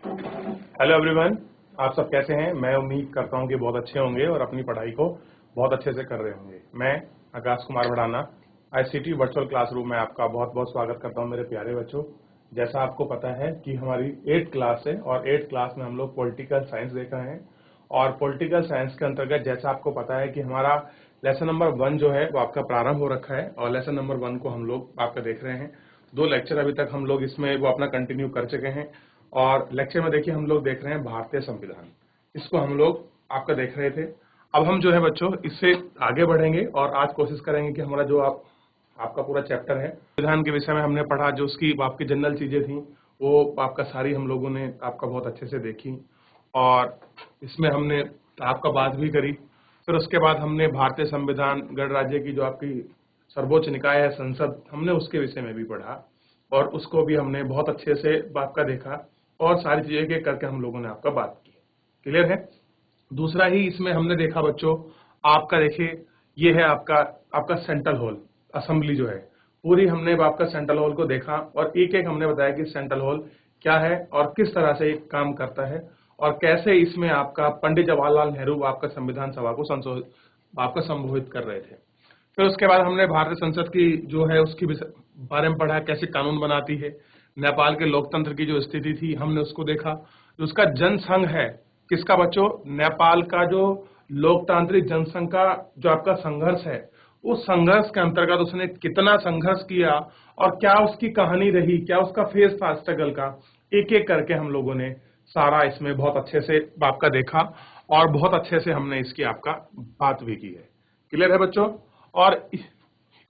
Hello everyone, आप सब कैसे हैं। मैं उम्मीद करता हूं कि बहुत अच्छे होंगे और अपनी पढ़ाई को बहुत अच्छे से कर रहे होंगे। मैं Akash Kumar Bhadana ICT virtual classroom में आपका बहुत बहुत स्वागत करता हूं मेरे प्यारे बच्चों। जैसा आपको पता है कि हमारी 8th क्लास है और 8th क्लास में हम लोग पॉलिटिकल साइंस देख रहे हैं और पॉलिटिकल साइंस के अंतर्गत जैसा आपको पता है कि हमारा लेसन नंबर 1 जो है वो आपका प्रारंभ हो रखा है और लेसन नंबर 1 को हम लोग आपका देख रहे हैं। 2 लेक्चर अभी तक हम लोग इसमें वो अपना कंटिन्यू कर चुके हैं और लेक्चर में देखिए हम लोग देख रहे हैं भारतीय संविधान। इसको हम लोग आपका देख रहे थे। अब हम जो है बच्चों इससे आगे बढ़ेंगे और आज कोशिश करेंगे कि हमारा जो आपका पूरा चैप्टर है संविधान के विषय में हमने पढ़ा, जो उसकी आपकी जनरल चीजें थी वो आपका सारी हम लोगों ने आपका बहुत अच्छे से देखी और इसमें हमने आपका बात भी करी। फिर उसके बाद हमने भारतीय संविधान गणराज्य की जो आपकी सर्वोच्च निकाय है संसद, हमने उसके विषय में भी पढ़ा और उसको भी हमने बहुत अच्छे से आपका देखा और सारी चीजें के करके हम लोगों ने आपका बात की। क्लियर है। दूसरा ही इसमें हमने देखा बच्चों, आपका देखिए ये है आपका आपका सेंट्रल हॉल असेंबली जो है पूरी, हमने आपका सेंट्रल हॉल को देखा और एक एक हमने बताया कि सेंट्रल हॉल क्या है और किस तरह से काम करता है और कैसे इसमें आपका पंडित जवाहरलाल नेहरू आपका संविधान सभा को आपका संबोधित कर रहे थे। फिर उसके बाद हमने भारतीय संसद की जो है उसकी बारे में पढ़ा, कैसे कानून बनाती है। नेपाल के लोकतंत्र की जो स्थिति थी हमने उसको देखा। उसका जनसंघ है किसका बच्चों, नेपाल का जो लोकतांत्रिक जनसंघ का जो आपका संघर्ष है, उस संघर्ष के अंतर्गत उसने कितना संघर्ष किया और क्या उसकी कहानी रही, क्या उसका फेज था स्ट्रगल का, एक एक करके हम लोगों ने सारा इसमें बहुत अच्छे से आपका देखा और बहुत अच्छे से हमने इसकी आपका बात भी की है। क्लियर है बच्चों। और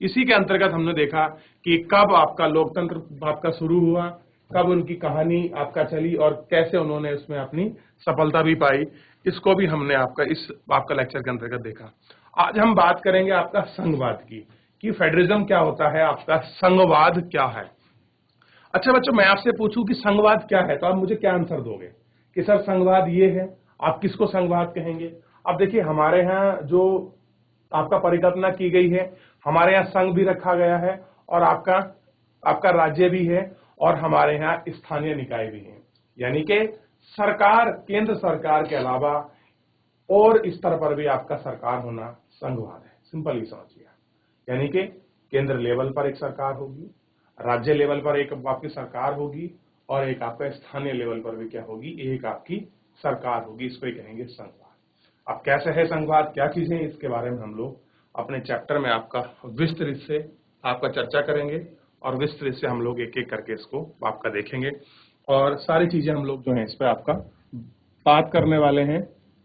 इसी के अंतर्गत हमने देखा कि कब आपका लोकतंत्र आपका शुरू हुआ, कब उनकी कहानी आपका चली और कैसे उन्होंने उसमें अपनी सफलता भी पाई। इसको भी हमने आपका इस आपका लेक्चर के अंतर्गत देखा। आज हम बात करेंगे आपका संघवाद की कि फेडरलिज्म क्या होता है, आपका संघवाद क्या है। अच्छा बच्चों, मैं आपसे पूछूं कि संघवाद क्या है तो आप मुझे क्या आंसर दोगे कि सर संघवाद ये है। आप किसको संघवाद कहेंगे। अब देखिए हमारे यहाँ जो आपका परिकल्पना की गई है, हमारे यहाँ संघ भी रखा गया है और आपका आपका राज्य भी है और हमारे यहाँ स्थानीय निकाय भी है, यानी कि सरकार केंद्र सरकार के अलावा और स्तर पर भी आपका सरकार होना संघवाद है। सिंपल ही समझिए, यानी कि केंद्र लेवल पर एक सरकार होगी, राज्य लेवल पर एक आपकी सरकार होगी और एक आपका स्थानीय लेवल पर भी क्या होगी, एक आपकी सरकार होगी। इसको ही कहेंगे संघवाद। अब कैसे है संघवाद, क्या चीजें, इसके बारे में हम लोग अपने चैप्टर में आपका विस्तृत से आपका चर्चा करेंगे और विस्तृत से हम लोग एक एक करके इसको आपका देखेंगे और सारी चीजें हम लोग जो है इस पर आपका बात करने वाले हैं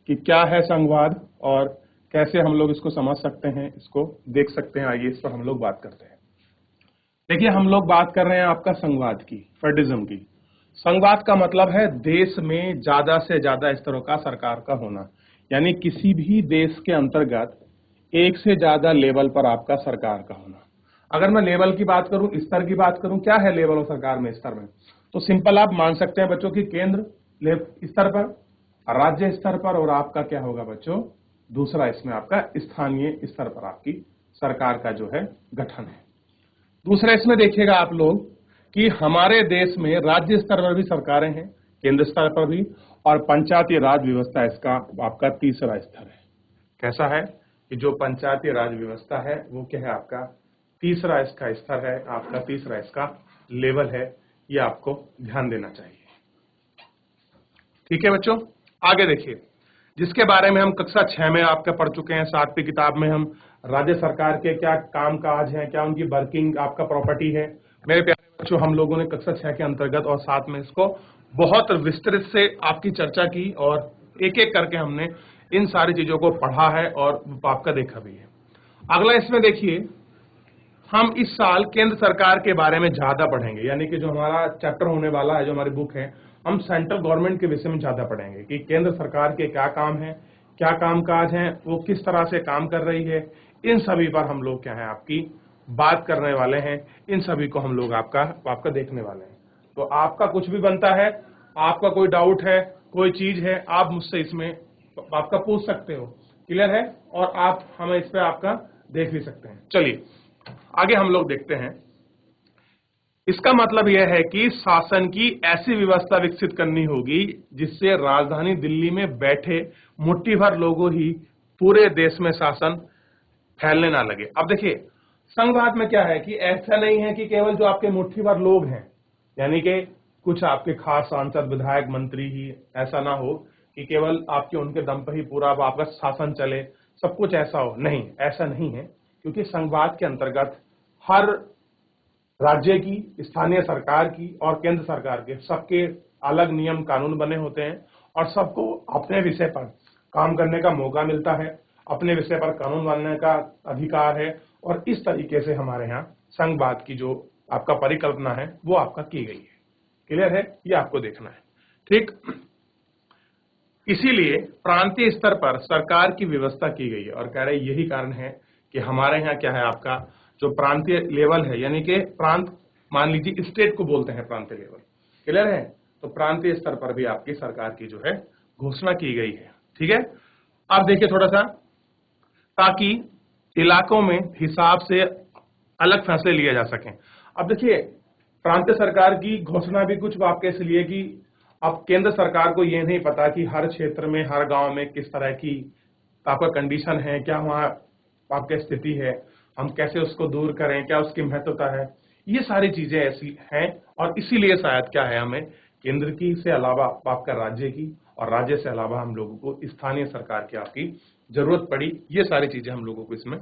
कि क्या है संघवाद और कैसे हम लोग इसको समझ सकते हैं, इसको देख सकते हैं। आइए इस पर हम लोग बात करते हैं। देखिए हम लोग बात कर रहे हैं आपका संघवाद की, फेडरलिज्म की। संघवाद का मतलब है देश में ज्यादा से ज्यादा स्तरों का सरकार का होना, यानी किसी भी देश के अंतर्गत एक से ज्यादा लेवल पर आपका सरकार का होना। अगर मैं लेवल की बात करूं, स्तर की बात करूं, क्या है लेवल ऑफ सरकार में स्तर में, तो सिंपल आप मान सकते हैं बच्चों की केंद्र स्तर पर, राज्य स्तर पर और आपका क्या होगा बच्चों, दूसरा इसमें आपका स्थानीय स्तर पर आपकी सरकार का जो है गठन है। दूसरा इसमें देखिएगा आप लोग कि हमारे देश में राज्य स्तर पर भी सरकारें हैं, केंद्र स्तर पर भी, और पंचायती राज व्यवस्था इसका आपका तीसरा स्तर है। कैसा है कि जो पंचायती राज व्यवस्था है वो क्या है, आपका तीसरा इसका स्तर है, आपका तीसरा इसका लेवल है। ये आपको ध्यान देना चाहिए। ठीक है बच्चों, आगे देखिए जिसके बारे में हम कक्षा 6 में आपका पढ़ चुके हैं। 7वीं किताब में हम राज्य सरकार के क्या काम काज हैं, क्या उनकी वर्किंग आपका प्रॉपर्टी है। मेरे प्यारे बच्चों, हम लोगों ने कक्षा 6 के अंतर्गत और 7 में इसको बहुत विस्तृत से आपकी चर्चा की और एक एक करके हमने इन सारी चीजों को पढ़ा है और आपका देखा भी है। अगला इसमें देखिए हम इस साल केंद्र सरकार के बारे में ज्यादा पढ़ेंगे, यानी कि जो हमारा चैप्टर होने वाला है, जो हमारी बुक है, हम सेंट्रल गवर्नमेंट के विषय में ज्यादा पढ़ेंगे कि केंद्र सरकार के क्या काम है, क्या कामकाज हैं, वो किस तरह से काम कर रही है। इन सभी पर हम लोग क्या है आपकी बात करने वाले हैं। इन सभी को हम लोग आपका देखने वाले हैं। तो आपका कुछ भी बनता है, आपका कोई डाउट है, कोई चीज है, आप मुझसे इसमें आपका पूछ सकते हो। क्लियर है। और आप हमें इस पर आपका देख भी सकते हैं। चलिए आगे हम लोग देखते हैं इसका मतलब यह है कि शासन की ऐसी व्यवस्था विकसित करनी होगी जिससे राजधानी दिल्ली में बैठे मुट्ठी भर लोगों ही पूरे देश में शासन फैलने ना लगे। अब देखिए, संघवाद में क्या है कि ऐसा नहीं है कि केवल जो आपके मुट्ठी भर लोग हैं, यानी कि कुछ आपके खास सांसद विधायक मंत्री ही, ऐसा ना हो कि केवल आपके उनके दम पर ही पूरा आपका शासन चले, सब कुछ ऐसा हो, नहीं, ऐसा नहीं है। क्योंकि संघवाद के अंतर्गत हर राज्य की, स्थानीय सरकार की और केंद्र सरकार के सबके अलग नियम कानून बने होते हैं और सबको अपने विषय पर काम करने का मौका मिलता है, अपने विषय पर कानून बनाने का अधिकार है। और इस तरीके से हमारे यहाँ संघवाद की जो आपका परिकल्पना है वो आपका की गई है। क्लियर है? ये आपको देखना है, ठीक। इसीलिए प्रांतीय स्तर पर सरकार की व्यवस्था की गई है और कह रहे यही कारण है कि हमारे यहाँ क्या है, आपका जो प्रांतीय लेवल है, यानी कि प्रांत, मान लीजिए स्टेट को बोलते हैं प्रांतीय लेवल। क्लियर है? तो प्रांतीय स्तर पर भी आपकी सरकार की जो है घोषणा की गई है, ठीक है। अब देखिए थोड़ा सा, ताकि इलाकों में हिसाब से अलग फैसले लिए जा सकें। अब देखिए, प्रांतीय सरकार की घोषणा भी कुछ आपके इसलिए कि अब केंद्र सरकार को यह नहीं पता कि हर क्षेत्र में, हर गांव में किस तरह की आपका कंडीशन है, क्या वहां आपकी स्थिति है, हम कैसे उसको दूर करें, क्या उसकी महत्वता है, ये सारी चीजें ऐसी हैं। और इसीलिए शायद क्या है, हमें केंद्र की से अलावा आपका राज्य की, और राज्य से अलावा हम लोगों को स्थानीय सरकार की आपकी जरूरत पड़ी। ये सारी चीजें हम लोगों को इसमें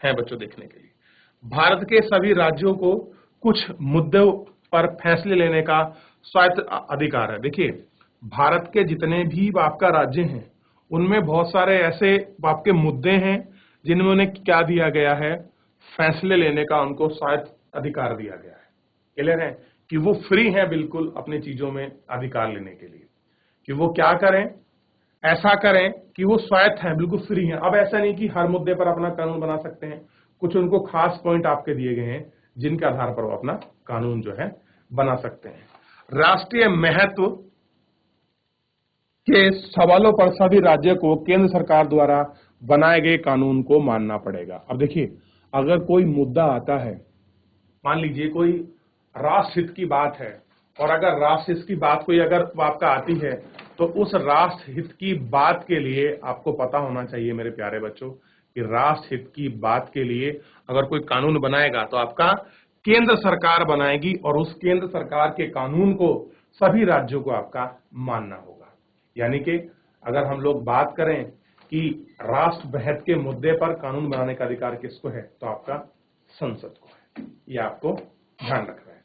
है बच्चों देखने के लिए। भारत के सभी राज्यों को कुछ मुद्दों पर फैसले लेने का स्वायत्त अधिकार है। देखिए, भारत के जितने भी आपका राज्य हैं उनमें बहुत सारे ऐसे आपके मुद्दे हैं जिनमें उन्हें क्या दिया गया है, फैसले लेने का उनको स्वायत्त अधिकार दिया गया है। क्लियर है? कि वो फ्री है बिल्कुल अपनी चीजों में अधिकार लेने के लिए, कि वो क्या करें, ऐसा करें कि वो स्वायत्त है, बिल्कुल फ्री है। अब ऐसा नहीं कि हर मुद्दे पर अपना कानून बना सकते हैं, कुछ उनको खास पॉइंट आपके दिए गए हैं जिनके आधार पर वो अपना कानून जो है बना सकते हैं। राष्ट्रीय महत्व के सवालों पर सभी राज्यों को केंद्र सरकार द्वारा बनाए गए कानून को मानना पड़ेगा। अब देखिए, अगर कोई मुद्दा आता है, मान लीजिए कोई राष्ट्र हित की बात है, और अगर राष्ट्र हित की बात कोई अगर आपका आती है, तो उस राष्ट्र हित की बात के लिए आपको पता होना चाहिए मेरे प्यारे बच्चों कि राष्ट्र हित की बात के लिए अगर कोई कानून बनाएगा तो आपका केंद्र सरकार बनाएगी, और उस केंद्र सरकार के कानून को सभी राज्यों को आपका मानना होगा। यानी कि अगर हम लोग बात करें कि राष्ट्र हित के मुद्दे पर कानून बनाने का अधिकार किसको है, तो आपका संसद को है। ये आपको ध्यान रखना है।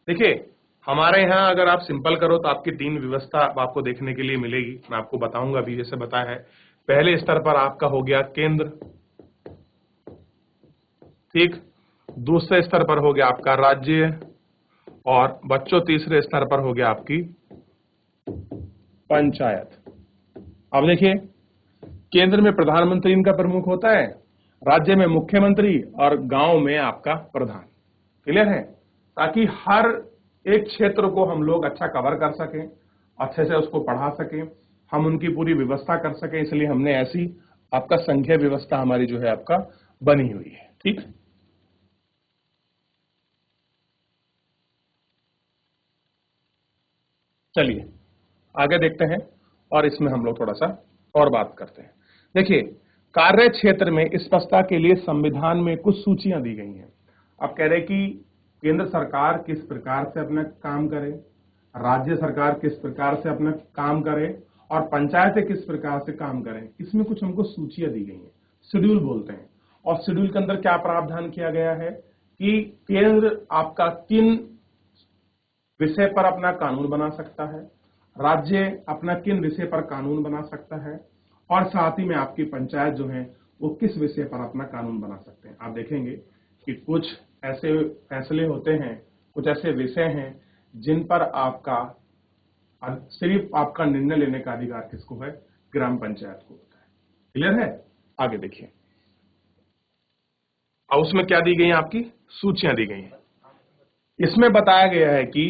देखिए, हमारे यहाँ अगर आप सिंपल करो तो आपकी 3 व्यवस्था आपको देखने के लिए मिलेगी। मैं आपको बताऊंगा अभी, जैसे बताया है, पहले स्तर पर आपका हो गया केंद्र, ठीक। दूसरे स्तर पर हो गया आपका राज्य, और बच्चों तीसरे स्तर पर हो गया आपकी पंचायत। अब देखिए, केंद्र में प्रधानमंत्री इनका प्रमुख होता है, राज्य में मुख्यमंत्री, और गांव में आपका प्रधान। क्लियर है? ताकि हर एक क्षेत्र को हम लोग अच्छा कवर कर सकें, अच्छे से उसको पढ़ा सकें, हम उनकी पूरी व्यवस्था कर सकें, इसलिए हमने ऐसी आपका संघीय व्यवस्था हमारी जो है आपका बनी हुई है, ठीक। चलिए आगे देखते हैं और इसमें हम लोग थोड़ा सा और बात करते हैं। देखिए, कार्य क्षेत्र में स्पष्टता के लिए संविधान में कुछ सूचियां दी गई हैं। अब कह रहे कि केंद्र सरकार किस प्रकार से अपना काम करे, राज्य सरकार किस प्रकार से अपना काम करे, और पंचायतें किस प्रकार से काम करें। इसमें कुछ हमको सूचियां दी गई हैं, शेड्यूल बोलते हैं। और शेड्यूल के अंदर क्या प्रावधान किया गया है कि केंद्र आपका किन विषय पर अपना कानून बना सकता है, राज्य अपना किन विषय पर कानून बना सकता है, और साथ ही में आपकी पंचायत जो है वो किस विषय पर अपना कानून बना सकते हैं। आप देखेंगे कि कुछ ऐसे फैसले होते हैं, कुछ ऐसे विषय हैं जिन पर आपका सिर्फ आपका निर्णय लेने का अधिकार किसको है, ग्राम पंचायत को होता है। क्लियर है? आगे देखिए, और उसमें क्या दी गई है, आपकी सूचियां दी गई हैं। इसमें बताया गया है कि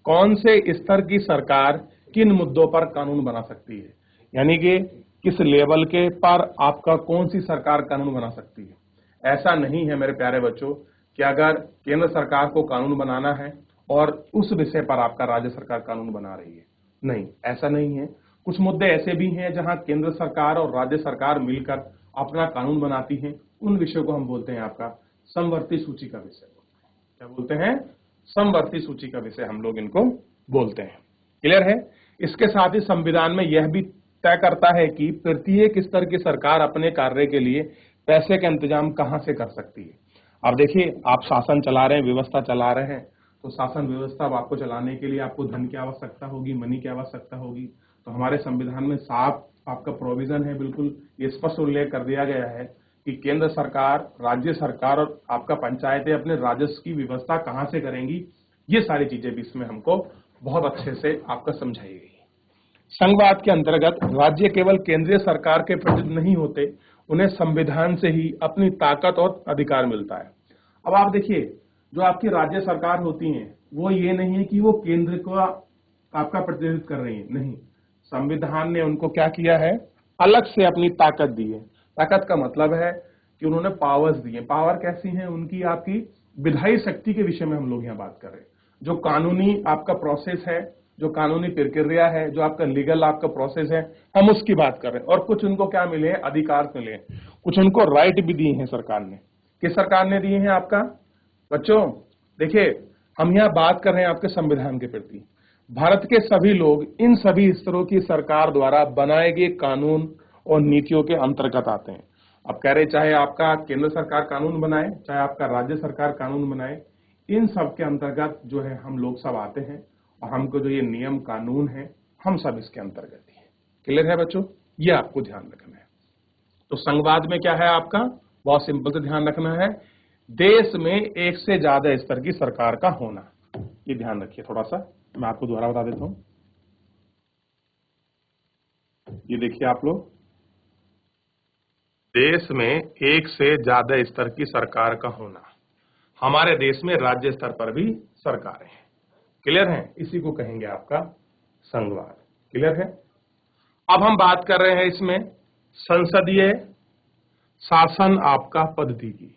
कौन से स्तर की सरकार किन मुद्दों पर कानून बना सकती है, यानी कि किस लेवल के पर आपका कौन सी सरकार कानून बना सकती है। ऐसा नहीं है मेरे प्यारे बच्चों कि अगर केंद्र सरकार को कानून बनाना है और उस विषय पर आपका राज्य सरकार कानून बना रही है। नहीं, ऐसा नहीं है। कुछ मुद्दे ऐसे भी हैं जहां केंद्र सरकार और राज्य सरकार मिलकर अपना कानून बनाती हैं। उन विषयों को हम बोलते हैं आपका समवर्ती सूची का विषय। क्या बोलते हैं? समवर्ती सूची का विषय हम लोग इनको बोलते हैं। क्लियर है? इसके साथ ही संविधान में यह भी तय करता है कि प्रत्येक स्तर की सरकार अपने कार्य के लिए पैसे का इंतजाम कहां से कर सकती है। अब देखिए, आप शासन चला रहे हैं, व्यवस्था चला रहे हैं, तो शासन व्यवस्था आपको चलाने के लिए आपको धन की आवश्यकता होगी, मनी की आवश्यकता होगी। तो हमारे संविधान में साफ आपका प्रोविजन है, बिल्कुल ये स्पष्ट उल्लेख कर दिया गया है कि केंद्र सरकार, राज्य सरकार और आपका पंचायतें अपने राजस्व की व्यवस्था कहां से करेंगी। ये सारी चीजें भी इसमें हमको बहुत अच्छे से आपका समझाई गई है। संघवाद के अंतर्गत राज्य केवल केंद्रीय सरकार के प्रतिनिधि नहीं होते, उन्हें संविधान से ही अपनी ताकत और अधिकार मिलता है। अब आप देखिए, जो आपकी राज्य सरकार होती हैं, वो ये नहीं है कि वो केंद्र को आपका प्रतिनिधित्व कर रही है, नहीं। संविधान ने उनको क्या किया है? अलग से अपनी ताकत दी है। ताकत का मतलब है कि उन्होंने पावर्स दी है। पावर कैसी है उनकी? आपकी विधायी शक्ति के विषय में हम लोग यहाँ बात कर रहे हैं। जो कानूनी आपका प्रोसेस है, जो कानूनी प्रक्रिया है, जो आपका लीगल आपका प्रोसेस है, हम उसकी बात कर रहे हैं। और कुछ उनको क्या मिले हैं? अधिकार मिले हैं। कुछ उनको राइट भी दिए हैं सरकार ने। किस सरकार ने दिए हैं आपका? बच्चों देखिए, हम यहाँ बात कर रहे हैं आपके संविधान के प्रति। भारत के सभी लोग इन सभी स्तरों की सरकार द्वारा बनाए गए कानून और नीतियों के अंतर्गत आते हैं। अब कह रहे, चाहे आपका केंद्र सरकार कानून बनाए, चाहे आपका राज्य सरकार कानून बनाए, इन सब के अंतर्गत जो है हम लोग सब आते हैं। और हमको जो ये नियम कानून है, हम सब इसके अंतर्गत ही है। क्लियर है बच्चों? ये आपको ध्यान रखना है। तो संघवाद में क्या है आपका? बहुत सिंपल से ध्यान रखना है, देश में एक से ज्यादा स्तर की सरकार का होना। ये ध्यान रखिए थोड़ा सा, मैं आपको दोबारा बता देता हूं। ये देखिए आप लोग, देश में एक से ज्यादा स्तर की सरकार का होना। हमारे देश में राज्य स्तर पर भी सरकारें हैं। क्लियर है? इसी को कहेंगे आपका संघवाद। क्लियर है? अब हम बात कर रहे हैं इसमें संसदीय शासन आपका पद्धति की,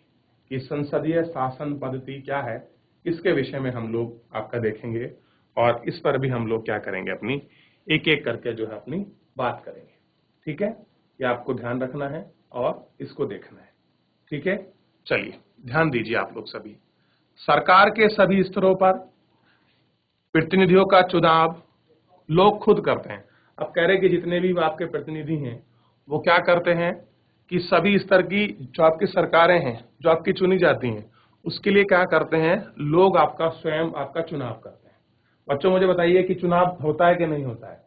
कि संसदीय शासन पद्धति क्या है, इसके विषय में हम लोग आपका देखेंगे। और इस पर भी हम लोग क्या करेंगे, अपनी एक एक करके जो है अपनी बात करेंगे। ठीक है? ये आपको ध्यान रखना है और इसको देखना है। ठीक है? चलिए ध्यान दीजिए आप लोग सभी। सरकार के सभी स्तरों पर प्रतिनिधियों का चुनाव लोग खुद करते हैं। अब कह रहे कि जितने भी आपके प्रतिनिधि हैं, वो क्या करते हैं कि सभी स्तर की जो आपकी सरकारें हैं, जो आपकी चुनी जाती हैं, उसके लिए क्या करते हैं, लोग आपका स्वयं आपका चुनाव करते हैं। बच्चों मुझे बताइए कि चुनाव होता है कि नहीं होता है?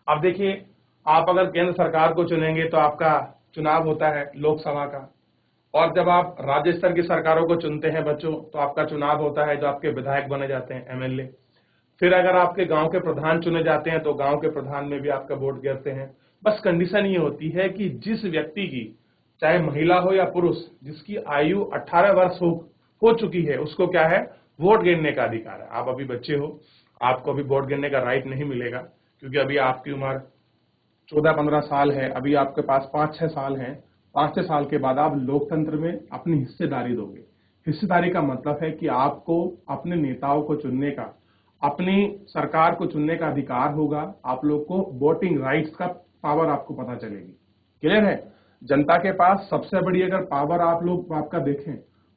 अब देखिए, आप अगर केंद्र सरकार को चुनेंगे तो आपका चुनाव होता है लोकसभा का। और जब आप राज्य स्तर की सरकारों को चुनते हैं बच्चों, तो आपका चुनाव होता है जो आपके विधायक बने जाते हैं, एमएलए। फिर अगर आपके गांव के प्रधान चुने जाते हैं तो गांव के प्रधान में भी आपका वोट गिरते हैं। बस कंडीशन ये होती है कि जिस व्यक्ति की, चाहे महिला हो या पुरुष, जिसकी आयु 18 वर्ष हो चुकी है, उसको क्या है, वोट गिरने का अधिकार है। आप अभी बच्चे हो, आपको अभी वोट गिरने का राइट नहीं मिलेगा, क्योंकि अभी आपकी उम्र 14-15 साल है। अभी आपके पास 5-6 साल हैं। 5-6 साल के बाद आप लोकतंत्र में अपनी हिस्सेदारी दोगे। हिस्सेदारी का मतलब है कि आपको अपने नेताओं को चुनने का, अपनी सरकार को चुनने का अधिकार होगा। आप लोग को वोटिंग राइट्स का पावर आपको पता चलेगी। क्लियर है? जनता के पास सबसे बड़ी अगर पावर आप लोग आपका देखें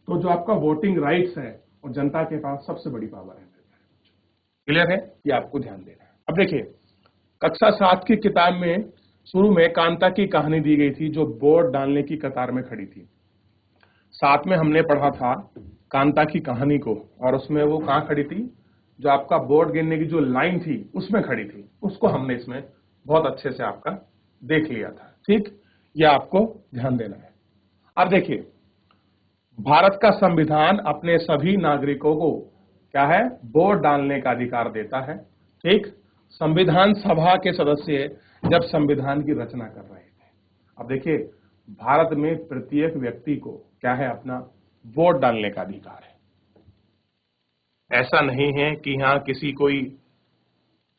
तो जो आपका वोटिंग राइट्स है, और जनता के पास सबसे बड़ी पावर है। क्लियर है? ये आपको ध्यान देना है। अब देखिए, कक्षा 7 की किताब में शुरू में कांता की कहानी दी गई थी, जो वोट डालने की कतार में खड़ी थी। साथ में हमने पढ़ा था कांता की कहानी को, और उसमें वो कहां खड़ी थी, जो आपका वोट गिनने की जो लाइन थी उसमें खड़ी थी। उसको हमने इसमें बहुत अच्छे से आपका देख लिया था। ठीक? यह आपको ध्यान देना है। अब देखिए, भारत का संविधान अपने सभी नागरिकों को क्या है, वोट डालने का अधिकार देता है। ठीक? संविधान सभा के सदस्य जब संविधान की रचना कर रहे थे, अब देखिए, भारत में प्रत्येक व्यक्ति को क्या है, अपना वोट डालने का अधिकार है। ऐसा नहीं है कि यहां किसी कोई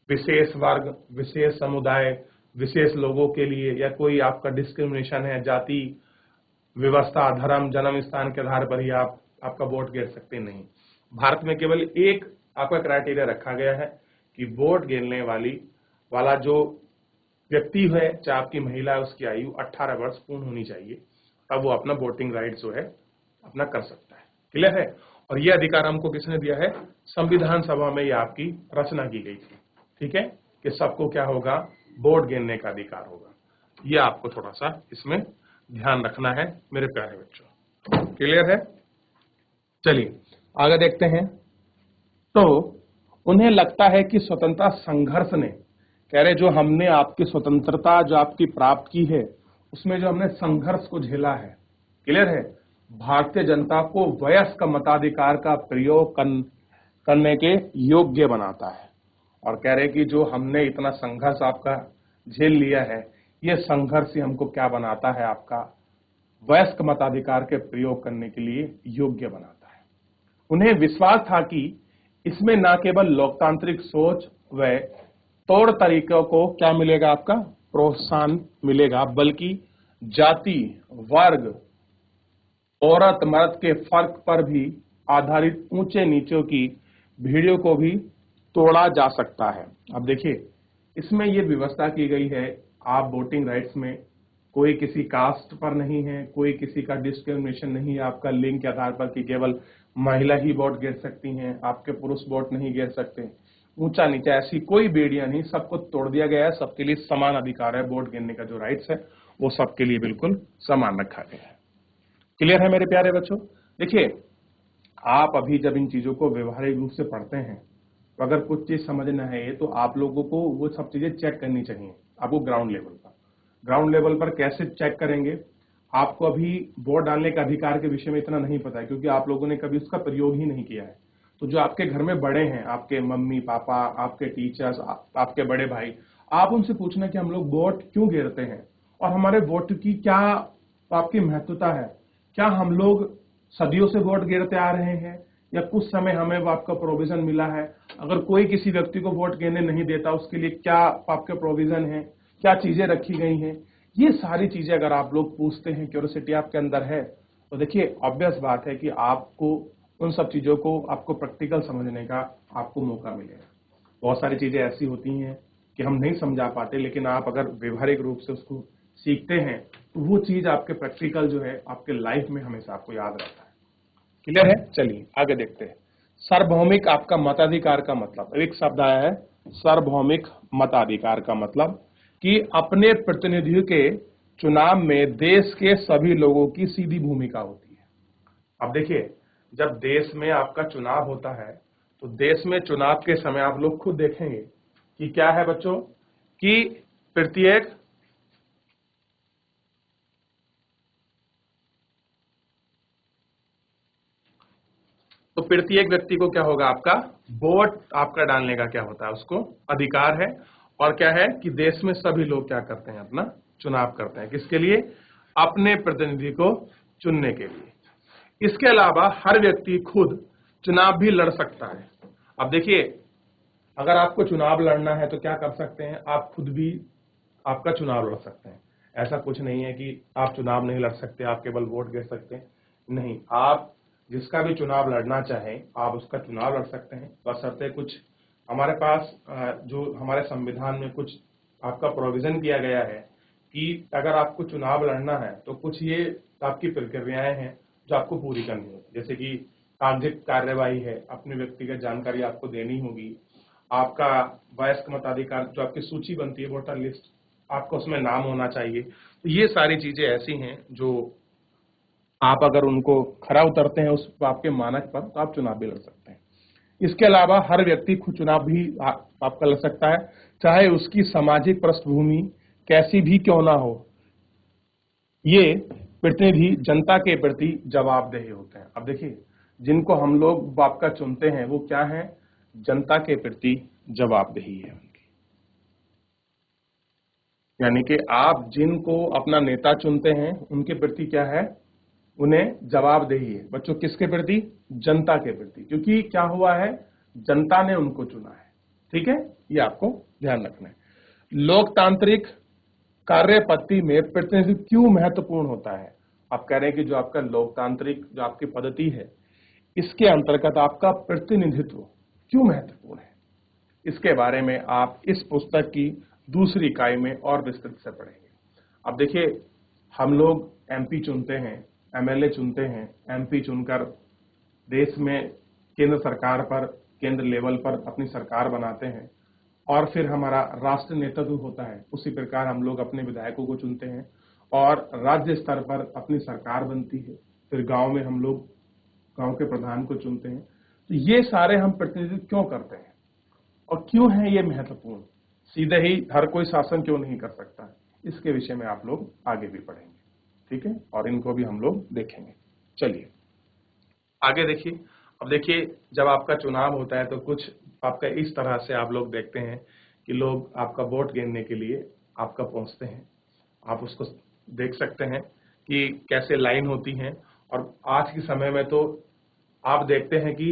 विशेष वर्ग, विशेष समुदाय, विशेष लोगों के लिए, या कोई आपका डिस्क्रिमिनेशन है, जाति, व्यवस्था, धर्म, जन्म स्थान के आधार पर ही आप आपका वोट गिर सकते नहीं। भारत में केवल एक आपका क्राइटेरिया रखा गया है कि वोट गिरने वाला जो व्यक्ति है, चाहे आपकी महिला है, उसकी आयु 18 वर्ष पूर्ण होनी चाहिए, तब वो अपना वोटिंग राइट जो है अपना कर सकता है। क्लियर है? और ये अधिकार हमको किसने दिया है? संविधान सभा में ये आपकी रचना की गई थी। ठीक है, कि सबको क्या होगा? वोट गिनने का अधिकार होगा। ये आपको थोड़ा सा इसमें ध्यान रखना है मेरे प्यारे बच्चों। क्लियर है? चलिए आगे देखते हैं। तो उन्हें लगता है कि स्वतंत्रता संघर्ष ने, कह रहे जो हमने आपकी स्वतंत्रता जो आपकी प्राप्त की है, उसमें जो हमने संघर्ष को झेला है, क्लियर है, भारतीय जनता को वयस्क मताधिकार का प्रयोग करने के योग्य बनाता है। और कह रहे कि जो हमने इतना संघर्ष आपका झेल लिया है, ये संघर्ष ही हमको क्या बनाता है? आपका वयस्क मताधिकार के प्रयोग करने के लिए योग्य बनाता है। उन्हें विश्वास था कि इसमें न केवल लोकतांत्रिक सोच व तौर तरीकों को क्या मिलेगा? आपका प्रोत्साहन मिलेगा, बल्कि जाति, वर्ग, औरत मर्द के फर्क पर भी आधारित ऊंचे नीचों की भीड़ों को भी तोड़ा जा सकता है। अब देखिए, इसमें यह व्यवस्था की गई है, आप वोटिंग राइट्स में कोई किसी कास्ट पर नहीं है, कोई किसी का डिस्क्रिमिनेशन नहीं है आपका लिंग के आधार पर कि केवल महिला ही वोट गिर सकती हैं, आपके पुरुष वोट नहीं गिर सकते, ऊंचा नीचा ऐसी कोई बेड़ियां नहीं, सबको तोड़ दिया गया है। सबके लिए समान अधिकार है, वोट गिरने का जो राइट्स है वो सबके लिए बिल्कुल समान रखा गया है। क्लियर है मेरे प्यारे बच्चों? देखिए, आप अभी जब इन चीजों को व्यवहारिक रूप से पढ़ते हैं, तो अगर कुछ चीज समझना है तो आप लोगों को वो सब चीजें चेक करनी चाहिए आपको ग्राउंड लेवल पर। ग्राउंड लेवल पर कैसे चेक करेंगे? आपको अभी वोट डालने के अधिकार के विषय में इतना नहीं पता है, क्योंकि आप लोगों ने कभी उसका प्रयोग ही नहीं किया है। तो जो आपके घर में बड़े हैं, आपके मम्मी पापा, आपके टीचर्स, आपके बड़े भाई, आप उनसे पूछना कि हम लोग वोट क्यों गिरते हैं और हमारे वोट की क्या आपकी महत्वता है। क्या हम लोग सदियों से वोट गिरते आ रहे हैं या कुछ समय हमें आपका प्रोविजन मिला है? अगर कोई किसी व्यक्ति को वोट गिरने नहीं देता, उसके लिए क्या आपके प्रोविजन है, क्या चीजें रखी गई हैं? ये सारी चीजें अगर आप लोग पूछते हैं, क्यूरियोसिटी आपके अंदर है, तो देखिए ऑब्वियस बात है कि आपको उन सब चीजों को आपको प्रैक्टिकल समझने का आपको मौका मिलेगा। बहुत सारी चीजें ऐसी होती हैं कि हम नहीं समझा पाते, लेकिन आप अगर व्यवहारिक रूप से उसको सीखते हैं तो वो चीज आपके प्रैक्टिकल जो है आपके लाइफ में हमेशा आपको याद रहता है। क्लियर है? चलिए आगे देखते हैं। सार्वभौमिक आपका मताधिकार का मतलब, एक शब्द आया है सार्वभौमिक मताधिकार का मतलब कि अपने प्रतिनिधियों के चुनाव में देश के सभी लोगों की सीधी भूमिका होती है। अब देखिए, जब देश में आपका चुनाव होता है तो देश में चुनाव के समय आप लोग खुद देखेंगे कि क्या है बच्चों, कि प्रत्येक व्यक्ति को क्या होगा? आपका वोट आपका डालने का क्या होता है? उसको अधिकार है। और क्या है कि देश में सभी लोग क्या करते हैं? अपना चुनाव करते हैं। किसके लिए? अपने प्रतिनिधि को चुनने के लिए। इसके अलावा हर व्यक्ति खुद चुनाव भी लड़ सकता है। अब देखिए, अगर आपको चुनाव लड़ना है तो क्या कर सकते हैं? आप खुद भी आपका चुनाव लड़ सकते हैं। ऐसा कुछ नहीं है कि आप चुनाव नहीं लड़ सकते, आप केवल वोट गिर सकते हैं, नहीं। आप जिसका भी चुनाव लड़ना चाहें आप उसका चुनाव लड़ सकते हैं, बशर्ते कुछ हमारे पास जो हमारे संविधान में कुछ आपका प्रोविजन किया गया है कि अगर आपको चुनाव लड़ना है तो कुछ ये आपकी प्रक्रियाएं हैं जो आपको पूरी करनी होगी। जैसे कि कागजी कार्यवाही है, अपनी व्यक्तिगत जानकारी आपको देनी होगी, आपका वयस्क मताधिकार जो आपकी सूची बनती है, वोटर लिस्ट, आपका उसमें नाम होना चाहिए। तो ये सारी चीजें ऐसी हैं जो आप अगर उनको खरा उतरते हैं उस आपके मानक पर, तो आप चुनाव भी लड़ सकते हैं। इसके अलावा हर व्यक्ति खुद चुनाव भी आपका लड़ सकता है, चाहे उसकी सामाजिक पृष्ठभूमि कैसी भी क्यों ना हो। ये प्रतिनिधि जनता के प्रति जवाबदेह होते हैं। अब देखिए, जिनको हम लोग आपका चुनते हैं वो क्या है? जनता के प्रति जवाबदेही है उनकी। यानी कि आप जिनको अपना नेता चुनते हैं उनके प्रति क्या है? उन्हें जवाबदेही है। बच्चों किसके प्रति? जनता के प्रति, क्योंकि क्या हुआ है? जनता ने उनको चुना है। ठीक है, ये आपको ध्यान रखना है। लोकतांत्रिक कार्य पद्धति में प्रतिनिधित्व क्यों महत्वपूर्ण होता है? आप कह रहे हैं कि जो आपका लोकतांत्रिक जो आपकी पद्धति है इसके अंतर्गत आपका प्रतिनिधित्व क्यों महत्वपूर्ण है, इसके बारे में आप इस पुस्तक की दूसरी इकाई में और विस्तृत से पढ़ेंगे। अब देखिए, हम लोग एमपी चुनते हैं, एमएलए चुनते हैं, एमपी चुनकर देश में केंद्र सरकार पर, केंद्र लेवल पर अपनी सरकार बनाते हैं और फिर हमारा राष्ट्र नेतृत्व होता है। उसी प्रकार हम लोग अपने विधायकों को चुनते हैं और राज्य स्तर पर अपनी सरकार बनती है। फिर गांव में हम लोग गांव के प्रधान को चुनते हैं। तो ये सारे हम प्रतिनिधित्व क्यों करते हैं और क्यों है ये महत्वपूर्ण, सीधे ही हर कोई शासन क्यों नहीं कर सकता, इसके विषय में आप लोग आगे भी पढ़ेंगे, ठीक है, और इनको भी हम लोग देखेंगे। चलिए आगे देखिए। अब देखिए, जब आपका चुनाव होता है तो कुछ आपका इस तरह से आप लोग देखते हैं कि लोग आपका वोट गिनने के लिए आपका पहुंचते हैं। आप उसको देख सकते हैं कि कैसे लाइन होती है। और आज के समय में तो आप देखते हैं कि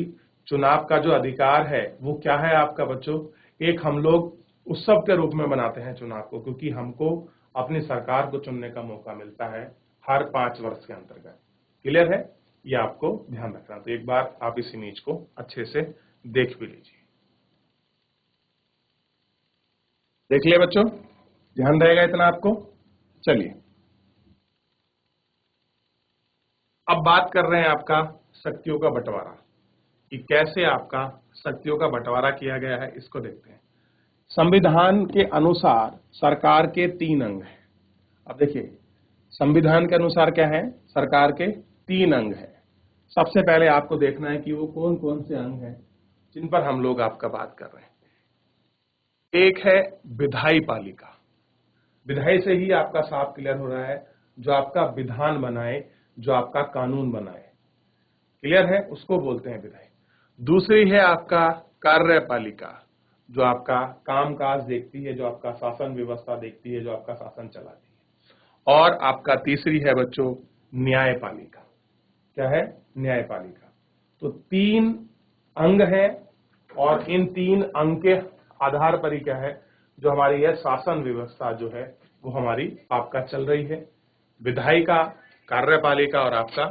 चुनाव का जो अधिकार है वो क्या है आपका बच्चों, एक हम लोग उत्सव के रूप में बनाते हैं चुनाव को, क्योंकि हमको अपनी सरकार को चुनने का मौका मिलता है हर 5 वर्ष के अंतर्गत। क्लियर है, ये आपको ध्यान रखना। तो एक बार आप इस इमेज को अच्छे से देख भी लीजिए। देख लिया बच्चों, ध्यान रहेगा इतना आपको। चलिए अब बात कर रहे हैं आपका शक्तियों का बंटवारा, कि कैसे आपका शक्तियों का बंटवारा किया गया है, इसको देखते हैं। संविधान के अनुसार सरकार के 3 अंग हैं। अब देखिए, संविधान के अनुसार क्या है, सरकार के 3 अंग हैं। सबसे पहले आपको देखना है कि वो कौन कौन से अंग हैं जिन पर हम लोग आपका बात कर रहे हैं। एक है विधायी पालिका। विधायी से ही आपका साफ क्लियर हो रहा है, जो आपका विधान बनाए, जो आपका कानून बनाए, क्लियर है, उसको बोलते हैं विधायी। दूसरी है आपका कार्यपालिका, जो आपका कामकाज देखती है, जो आपका शासन व्यवस्था देखती है, जो आपका शासन चलाती है। और आपका तीसरी है बच्चों न्यायपालिका। क्या है, न्यायपालिका। तो 3 अंग हैं और इन 3 अंग के आधार पर ही क्या है, जो हमारी यह शासन व्यवस्था जो है वो हमारी आपका चल रही है। विधायिका, कार्यपालिका और आपका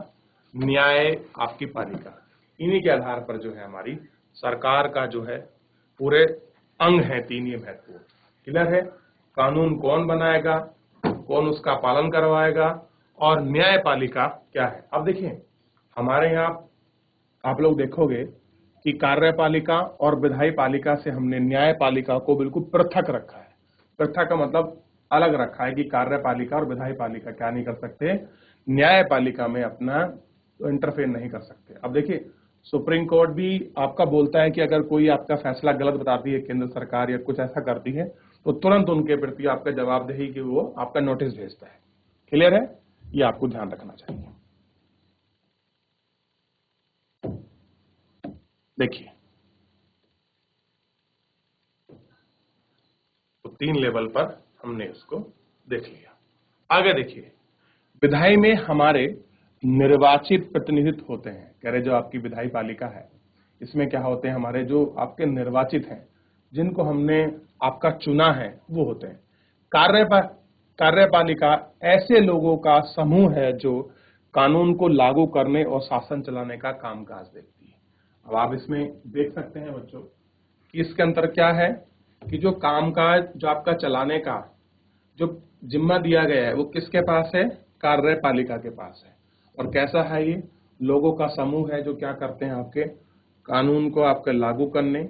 न्याय आपकी पालिका, इन्हीं के आधार पर जो है हमारी सरकार का जो है पूरे अंग है 3 ये महत्वपूर्ण। क्लियर है, कानून कौन बनाएगा, कौन उसका पालन करवाएगा, और न्यायपालिका क्या है। अब देखिए, हमारे यहाँ आप लोग देखोगे कि कार्यपालिका और विधायी पालिका से हमने न्यायपालिका को बिल्कुल पृथक रखा है। पृथक का मतलब अलग रखा है कि कार्यपालिका और विधायी पालिका क्या नहीं कर सकते, न्यायपालिका में अपना इंटरफेयर नहीं कर सकते। अब देखिए, सुप्रीम कोर्ट भी आपका बोलता है कि अगर कोई आपका फैसला गलत बताती है केंद्र सरकार या कुछ ऐसा करती है तो तुरंत उनके प्रति आपका जवाबदेही कि वो आपका नोटिस भेजता है। क्लियर है, ये आपको ध्यान रखना चाहिए। देखिए, तो 3 लेवल पर हमने इसको देख लिया। आगे देखिए, विधायी में हमारे निर्वाचित प्रतिनिधित्व होते हैं। कह रहे जो आपकी विधायी पालिका है, इसमें क्या होते हैं, हमारे जो आपके निर्वाचित हैं, जिनको हमने आपका चुना है, वो होते हैं। कार्यपालिका ऐसे लोगों का समूह है जो कानून को लागू करने और शासन चलाने का कामकाज देखती है। अब आप इसमें देख सकते हैं बच्चों कि इसके अंदर क्या है कि जो कामकाज जो आपका चलाने का जो जिम्मा दिया गया है वो किसके पास है, कार्यपालिका के पास है। और कैसा है ये, लोगों का समूह है जो क्या करते हैं, आपके कानून को आपके लागू करने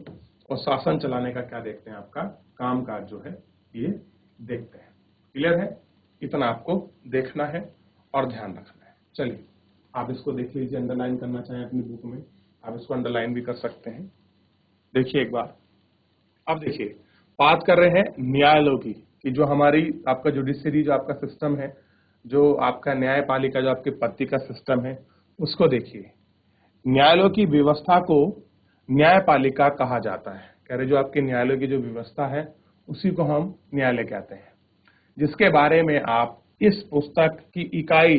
और शासन चलाने का क्या देखते हैं, आपका कामकाज जो है ये देखते हैं। क्लियर है, इतना आपको देखना है और ध्यान रखना है। चलिए आप इसको देख लीजिए, अंडरलाइन करना चाहें अपनी बुक में आप इसको अंडरलाइन भी कर सकते हैं। देखिए एक बार, अब देखिए बात कर रहे हैं न्यायालयों की, कि जो हमारी आपका जुडिशरी जो आपका सिस्टम है, जो आपका न्यायपालिका जो आपके पति का सिस्टम है, उसको देखिए। न्यायालयों की व्यवस्था को न्यायपालिका कहा जाता है। कह रहे जो आपके न्यायालयों की जो व्यवस्था है उसी को हम न्यायालय कहते हैं, जिसके बारे में आप इस पुस्तक की इकाई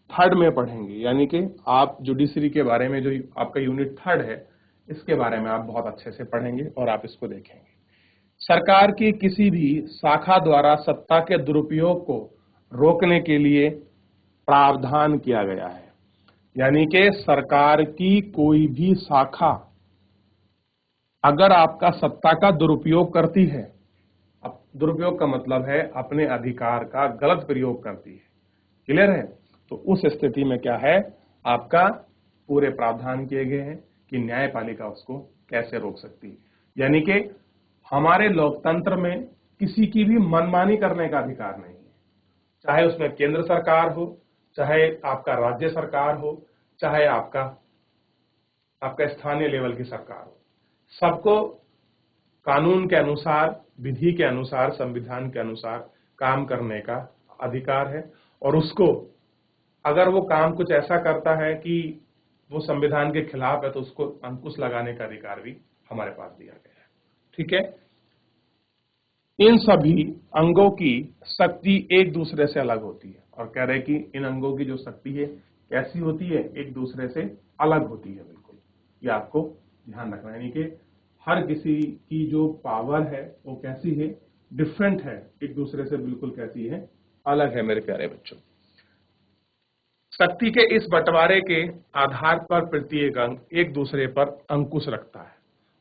3 में पढ़ेंगे। यानी कि आप जुडिशरी के बारे में जो आपका यूनिट 3 है, इसके बारे में आप बहुत अच्छे से पढ़ेंगे और आप इसको देखेंगे। सरकार की किसी भी शाखा द्वारा सत्ता के दुरुपयोग को रोकने के लिए प्रावधान किया गया है। यानी कि सरकार की कोई भी शाखा अगर आपका सत्ता का दुरुपयोग करती है, अब दुरुपयोग का मतलब है अपने अधिकार का गलत प्रयोग करती है, क्लियर है? तो उस स्थिति में क्या है, आपका पूरे प्रावधान किए गए हैं कि न्यायपालिका उसको कैसे रोक सकती है। यानी कि हमारे लोकतंत्र में किसी की भी मनमानी करने का अधिकार नहीं है, चाहे उसमें केंद्र सरकार हो, चाहे आपका राज्य सरकार हो, चाहे आपका स्थानीय लेवल की सरकार हो, सबको कानून के अनुसार, विधि के अनुसार, संविधान के अनुसार काम करने का अधिकार है। और उसको अगर वो काम कुछ ऐसा करता है कि वो संविधान के खिलाफ है तो उसको अंकुश लगाने का अधिकार भी हमारे पास दिया गया है। ठीक है? इन सभी अंगों की शक्ति एक दूसरे से अलग होती है, और कह रहे कि इन अंगों की जो शक्ति है कैसी होती है, एक दूसरे से अलग होती है। बिल्कुल, ये आपको ध्यान रखना है, यानी कि हर किसी की जो पावर है वो कैसी है, डिफरेंट है, एक दूसरे से बिल्कुल कैसी है, अलग है मेरे प्यारे बच्चों। शक्ति के इस बंटवारे के आधार पर प्रत्येक अंग एक दूसरे पर अंकुश रखता है,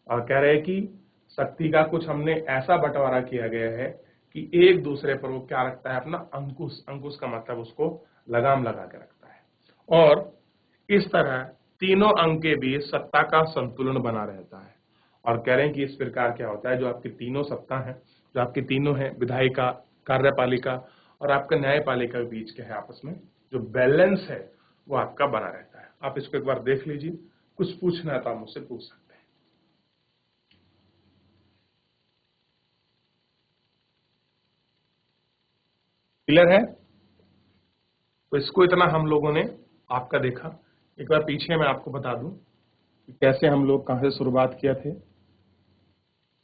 और कह रहे हैं कि शक्ति का कुछ हमने ऐसा बंटवारा किया गया है कि एक दूसरे पर वो क्या रखता है, अपना अंकुश। अंकुश का मतलब उसको लगाम लगा के रखता है, और इस तरह तीनों अंग के बीच सत्ता का संतुलन बना रहता है। और कह रहे हैं कि इस प्रकार क्या होता है, जो आपकी तीनों सत्ता है, जो आपकी तीनों है, विधायिका, कार्यपालिका और आपका न्यायपालिका के बीच क्या है, आपस में जो बैलेंस है वो आपका बना रहता है। आप इसको एक बार देख लीजिए, कुछ पूछना है तो आप मुझसे पूछ सकते हैं। क्लियर है? तो इसको इतना हम लोगों ने आपका देखा। एक बार पीछे मैं आपको बता दूं कि कैसे हम लोग कहां से शुरुआत किए थे।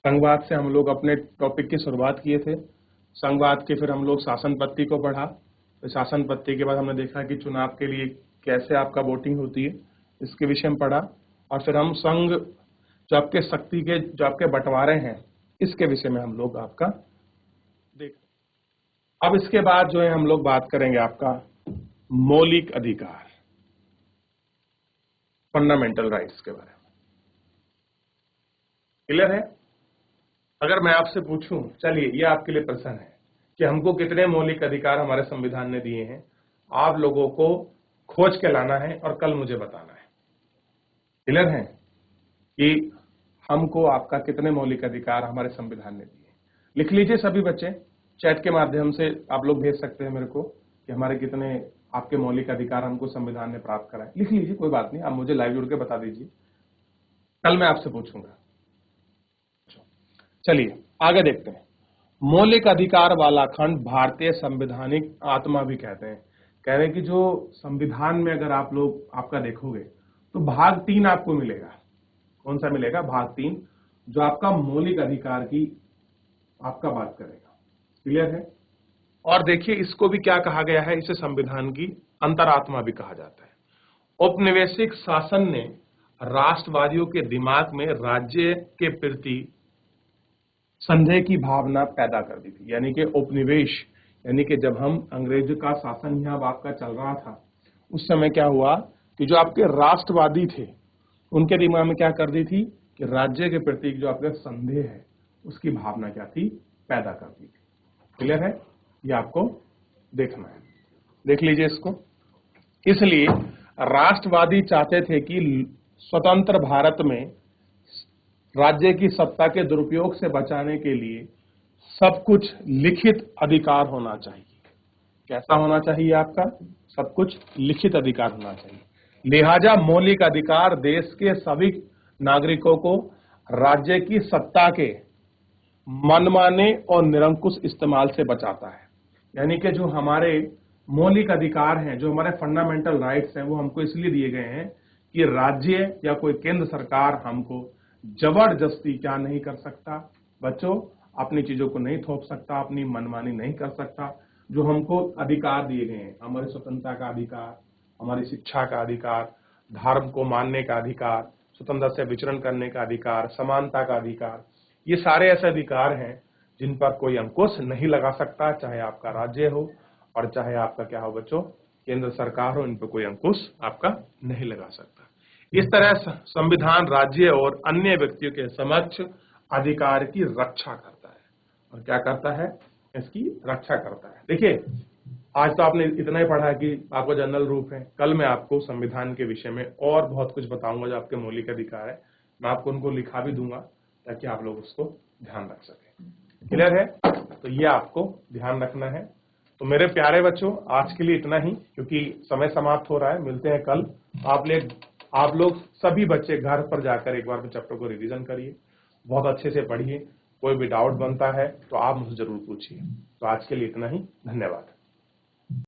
संघवाद से हम लोग अपने टॉपिक की शुरुआत किए थे। संघवाद के फिर हम लोग शासन पद्धति को पढ़ा। तो शासन पद्धति के बाद हमने देखा कि चुनाव के लिए कैसे आपका वोटिंग होती है, इसके विषय में पढ़ा। और फिर हम संघ, जो आपके शक्ति के जो आपके बंटवारे हैं, इसके विषय में हम लोग आपका देख। अब इसके बाद जो है हम लोग बात करेंगे आपका मौलिक अधिकार, फंडामेंटल राइट्स के बारे में। क्लियर है? अगर मैं आपसे पूछूं, चलिए ये आपके लिए प्रश्न है कि हमको कितने मौलिक अधिकार हमारे संविधान ने दिए हैं, आप लोगों को खोज के लाना है और कल मुझे बताना है। क्लियर है कि हमको आपका कितने मौलिक अधिकार हमारे संविधान ने दिए? लिख लीजिए सभी बच्चे, चैट के माध्यम से आप लोग भेज सकते हैं मेरे को कि हमारे कितने आपके मौलिक अधिकार हमको संविधान ने प्राप्त कराए। लिख लीजिए, कोई बात नहीं, आप मुझे लाइव जुड़ के बता दीजिए, कल मैं आपसे पूछूंगा। चलिए आगे देखते हैं। मौलिक अधिकार वाला खंड भारतीय संवैधानिक आत्मा भी कहते हैं। कह रहे हैं कि जो संविधान में अगर आप लोग आपका देखोगे तो भाग 3 आपको मिलेगा। कौन सा मिलेगा? भाग 3, जो आपका मौलिक अधिकार की आपका बात करेगा। क्लियर है? और देखिए इसको भी क्या कहा गया है, इसे संविधान की अंतरात्मा भी कहा जाता है। औपनिवेशिक शासन ने राष्ट्रवादियों के दिमाग में राज्य के प्रति संदेह की भावना पैदा कर दी थी। यानी कि उपनिवेश, यानी कि जब हम अंग्रेज का शासन यहाँ आपका चल रहा था, उस समय क्या हुआ कि जो आपके राष्ट्रवादी थे उनके दिमाग में क्या कर दी थी कि राज्य के प्रति जो आपका संदेह है उसकी भावना क्या थी, पैदा कर दी थी। क्लियर है? ये आपको देखना है, देख लीजिए इसको। इसलिए राष्ट्रवादी चाहते थे कि स्वतंत्र भारत में राज्य की सत्ता के दुरुपयोग से बचाने के लिए सब कुछ लिखित अधिकार होना चाहिए। कैसा होना चाहिए? आपका सब कुछ लिखित अधिकार होना चाहिए। लिहाजा मौलिक अधिकार देश के सभी नागरिकों को राज्य की सत्ता के मनमाने और निरंकुश इस्तेमाल से बचाता है। यानी कि जो हमारे मौलिक अधिकार हैं, जो हमारे फंडामेंटल राइट्स हैं, वो हमको इसलिए दिए गए हैं कि राज्य या कोई केंद्र सरकार हमको जबरदस्ती क्या नहीं कर सकता बच्चों, अपनी चीजों को नहीं थोप सकता, अपनी मनमानी नहीं कर सकता। जो हमको अधिकार दिए गए हैं, हमारी स्वतंत्रता का अधिकार, हमारी शिक्षा का अधिकार, धर्म को मानने का अधिकार, स्वतंत्रता से विचरण करने का अधिकार, समानता का अधिकार, ये सारे ऐसे अधिकार हैं जिन पर कोई अंकुश नहीं लगा सकता, चाहे आपका राज्य हो और चाहे आपका क्या हो बच्चों, केंद्र सरकार हो, इन पर कोई अंकुश आपका नहीं लगा सकता। इस तरह संविधान राज्य और अन्य व्यक्तियों के समक्ष अधिकार की रक्षा करता है। और क्या करता है? इसकी रक्षा करता है। देखिए, आज तो आपने इतना ही पढ़ा कि आपका जनरल रूप है। कल मैं आपको संविधान के विषय में और बहुत कुछ बताऊंगा जो आपके मौलिक अधिकार है। मैं आपको उनको लिखा भी दूंगा ताकि आप लोग उसको ध्यान रख सकें। क्लियर है? तो ये आपको ध्यान रखना है। तो मेरे प्यारे बच्चों, आज के लिए इतना ही, क्योंकि समय समाप्त हो रहा है। मिलते हैं कल। आप लोग सभी बच्चे घर पर जाकर एक बार चैप्टर को रिवीजन करिए, बहुत अच्छे से पढ़िए। कोई भी डाउट बनता है तो आप मुझसे जरूर पूछिए। तो आज के लिए इतना ही। धन्यवाद।